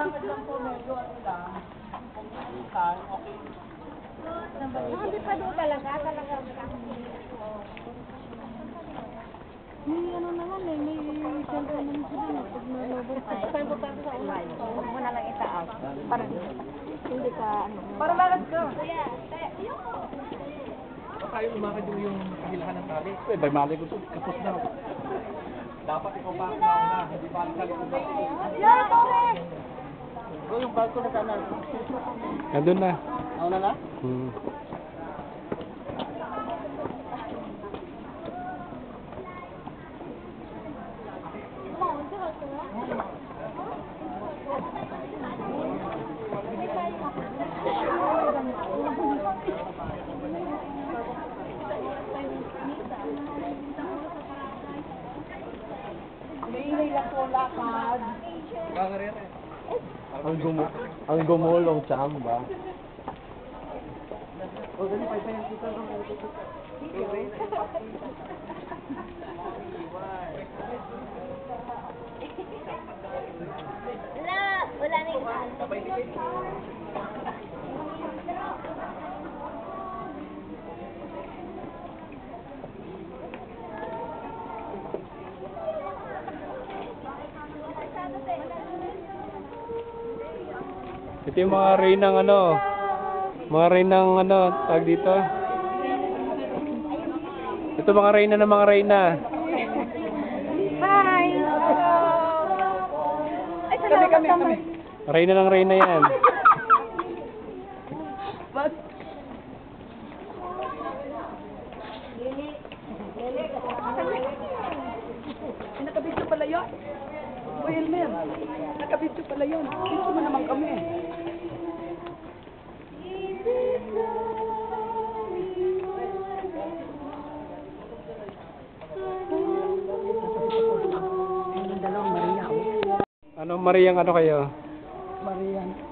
lakad lang po medyo ano lang. Kung minsan, okay. Hindi pa doon talaga. May ano naman eh, may cellphone naman sila pag nalobot. Saan mo pa sa ulan? Huwag mo na lang itaas. Para hindi ka ano. Para lakad ka. Tayo lumakad yung kahilahan ng tali. Eh, may mali ko ito. Kapos na. Dapat ikaw pa na. Hindi pa ang tali ko na. Yeah, correct! Yung barko na kanan. Nandun na. Ako na na? May lang po lakad. Kakarere. Ang gumulong cham ba? O, dali pa yung kita ng Wala na yung Ito yung mga reynang ano. Mga reynang ano, tag dito. Ito mga reyna ng mga reyna. Hi! Ay, salamat naman. Reyna ng reyna yan. But, nakabidyo pala yun. Uy, Elmer, nakabidyo pala yun. Gusto mo naman kami. Dalawang Maria. Ano Mariang ano kayo? Marian.